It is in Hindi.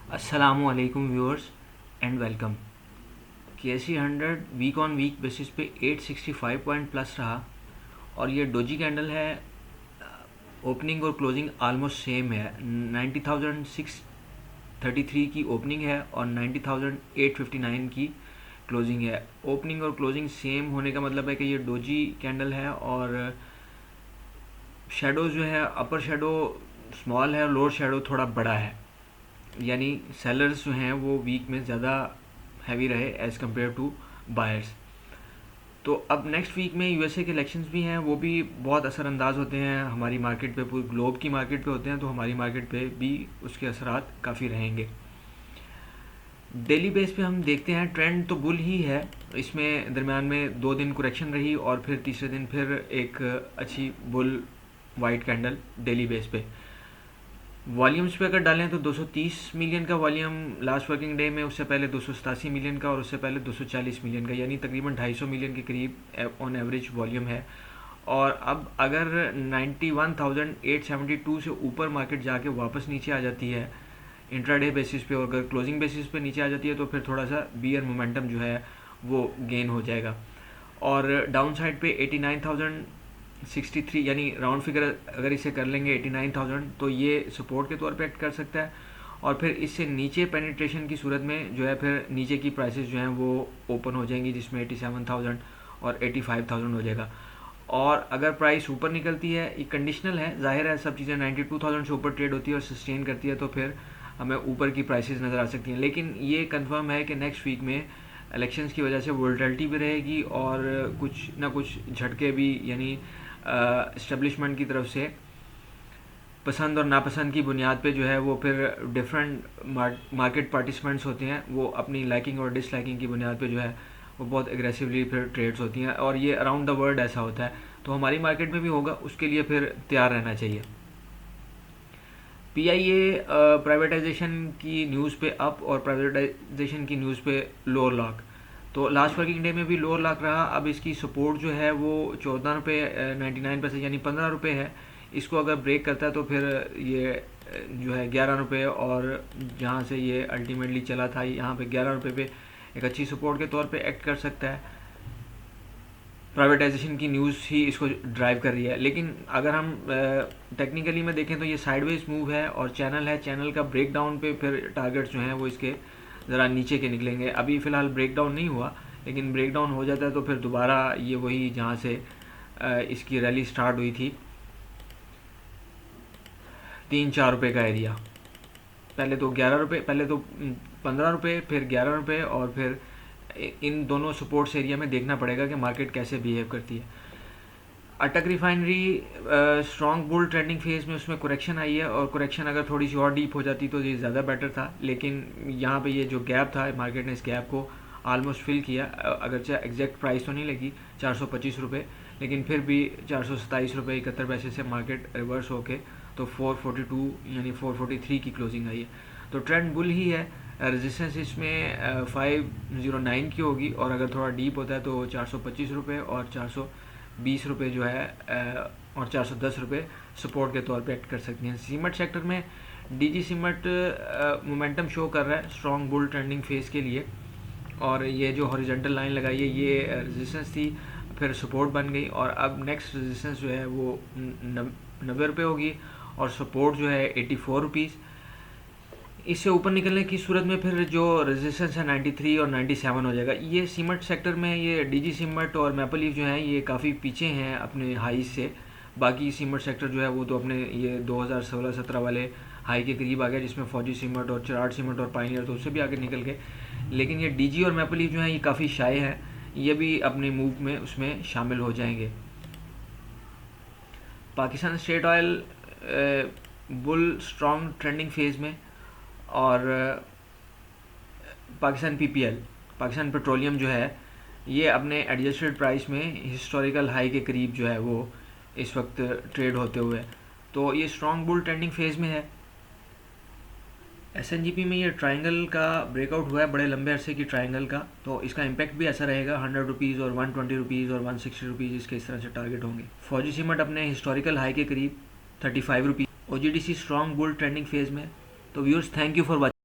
अस्सलामुअलैकुम viewers and welcome. KSE 100 week on week basis पे 865 पॉइंट प्लस रहा और ये डोजी कैंडल है। ओपनिंग और क्लोजिंग आलमोस्ट सेम है। 90,633 की ओपनिंग है और 90,859 की क्लोजिंग है। ओपनिंग और क्लोजिंग सेम होने का मतलब है कि ये डोजी कैंडल है और शेडो जो है अपर शेडो स्मॉल है और लोअर शेडो थोड़ा बड़ा है, यानी सेलर्स जो हैं वो वीक में ज़्यादा हैवी रहे एज़ कम्पेयर टू बायर्स। तो अब नेक्स्ट वीक में यूएसए के इलेक्शंस भी हैं, वो भी बहुत असरअंदाज होते हैं हमारी मार्केट पे, पूरी ग्लोब की मार्केट पे होते हैं, तो हमारी मार्केट पे भी उसके असरात काफ़ी रहेंगे। डेली बेस पे हम देखते हैं ट्रेंड तो बुल ही है। इसमें दरम्यान में 2 दिन करेक्शन रही और फिर तीसरे दिन फिर एक अच्छी bull white candle daily base पे। वॉल्यूम्स पे अगर डालें तो 230 मिलियन का वॉल्यूम लास्ट वर्किंग डे में, उससे पहले 287 मिलियन का और उससे पहले 240 मिलियन का, यानी तकरीबन 250 मिलियन के करीब ऑन एवरेज वॉल्यूम है। और अब अगर 91,872 से ऊपर मार्केट जाके वापस नीचे आ जाती है इंट्राडे बेसिस पे और अगर क्लोजिंग बेसिस पे नीचे आ जाती है तो फिर थोड़ा सा बियर मोमेंटम जो है वो गेन हो जाएगा। और डाउन साइड पे 89,063 यानी राउंड फिगर अगर इसे कर लेंगे 89,000 तो ये सपोर्ट के तौर पे एक्ट कर सकता है। और फिर इससे नीचे पेनिट्रेशन की सूरत में जो है फिर नीचे की प्राइसेस जो हैं वो ओपन हो जाएंगी, जिसमें 87,000 और 85,000 हो जाएगा। और अगर प्राइस ऊपर निकलती है, ये कंडीशनल है, जाहिर है सब चीज़ें 92,000 से ऊपर ट्रेड होती है और सस्टेन करती है तो फिर हमें ऊपर की प्राइसेस नज़र आ सकती हैं। लेकिन ये कंफर्म है कि नेक्स्ट वीक में इलेक्शंस की वजह से वोलेटिलिटी भी रहेगी और कुछ ना कुछ झटके भी, यानी इस्टेब्लिशमेंट की तरफ से पसंद और नापसंद की बुनियाद पे जो है वो फिर डिफरेंट मार्केट पार्टिसिपेंट्स होते हैं, वो अपनी लाइकिंग और डिसलाइकिंग की बुनियाद पे जो है वो बहुत एग्रेसिवली फिर ट्रेड्स होती हैं और ये अराउंड द वर्ल्ड ऐसा होता है। तो हमारी मार्केट में भी होगा, उसके लिए फिर तैयार रहना चाहिए। PIA प्राइवेटाइजेशन की न्यूज़ पे अप और प्राइवेटाइजेशन की न्यूज़ पे लोअर लॉक। तो लास्ट वर्किंग डे में भी लोअर लॉक रहा। अब इसकी सपोर्ट जो है वो 14 रुपये 99 पैसे यानी 15 रुपये है। इसको अगर ब्रेक करता है तो फिर ये जो है 11 रुपये, और जहाँ से ये अल्टीमेटली चला था यहाँ पे 11 रुपये पे एक अच्छी सपोर्ट के तौर पे एक्ट कर सकता है। प्राइवेटाइजेशन की न्यूज़ ही इसको ड्राइव कर रही है। लेकिन अगर हम टेक्निकली में देखें तो ये साइडवेज मूव है और चैनल है, चैनल का ब्रेक डाउन पे फिर टारगेट्स जो हैं वो इसके ज़रा नीचे के निकलेंगे। अभी फ़िलहाल ब्रेक डाउन नहीं हुआ, लेकिन ब्रेक डाउन हो जाता है तो फिर दोबारा ये वही जहाँ से इसकी रैली स्टार्ट हुई थी 3-4 रुपये का एरिया, पहले तो 11 रुपये, पहले तो 15 रुपये, फिर 11 रुपये, और फिर इन दोनों सपोर्ट्स एरिया में देखना पड़ेगा कि मार्केट कैसे बिहेव करती है। अटक refinery strong bull trending phase में, उसमें करेक्शन आई है और करेक्शन अगर थोड़ी सी और डीप हो जाती तो ये ज़्यादा बेटर था। लेकिन यहाँ पे ये जो गैप था, मार्केट ने इस गैप को ऑलमोस्ट फिल किया। अगरचे एग्जैक्ट प्राइस तो नहीं लगी 425 रुपये, लेकिन फिर भी 427 रुपये 71 पैसे से मार्केट रिवर्स होके तो 442 यानी 443 की क्लोजिंग आई है। तो ट्रेंड बुल ही है। रेजिस्टेंस इसमें 509 की होगी और अगर थोड़ा डीप होता है तो 425 रुपये और 420 रुपये जो है और 410 रुपये सपोर्ट के तौर पे एक्ट कर सकती हैं। सीमेंट सेक्टर में DG सीमेंट मोमेंटम शो कर रहा है स्ट्रॉन्ग बुल ट्रेंडिंग फेज के लिए, और ये जो हॉरिजॉन्टल लाइन लगाई है ये रेजिस्टेंस थी, फिर सपोर्ट बन गई और अब नेक्स्ट रेजिस्टेंस जो है वो 90 रुपये होगी और सपोर्ट जो है 84 रुपीज़। इससे ऊपर निकलने की सूरत में फिर जो रेजिस्टेंस है 93 और 97 हो जाएगा। ये सीमेंट सेक्टर में ये DG सीमेंट और मैपल लीफ जो है ये काफ़ी पीछे हैं अपने हाई से। बाकी सीमेंट सेक्टर जो है वो तो अपने ये 2016-17 वाले हाई के करीब आ गया, जिसमें फौजी सीमेंट और चिराड़ सीमेंट और पाइनियर तो उससे भी आगे निकल गए। लेकिन ये DG और मैपल लीफ जो है ये काफ़ी शाये हैं, ये भी अपने मूव में उसमें शामिल हो जाएंगे। Pakistan state oil bull strong trending phase में, और पाकिस्तान PPL पाकिस्तान पेट्रोलियम जो है ये अपने एडजस्टेड प्राइस में हिस्टोरिकल हाई के करीब जो है वो इस वक्त ट्रेड होते हुए, तो ये स्ट्रॉन्ग बुल ट्रेंडिंग फेज में है। SNGP में ये ट्रायंगल का ब्रेकआउट हुआ है, बड़े लंबे अरसे की ट्रायंगल का, तो इसका इम्पैक्ट भी ऐसा रहेगा। 100 रुपीज़ और 120 रुपीज़ और 160 रुपीज़ इसके इस तरह से टारगेट होंगे। फौजी सीमेंट अपने हिस्टोरिकल हाई के करीब 35 rupees. OGDC strong bull trending phase में। तो viewers, thank you for watching.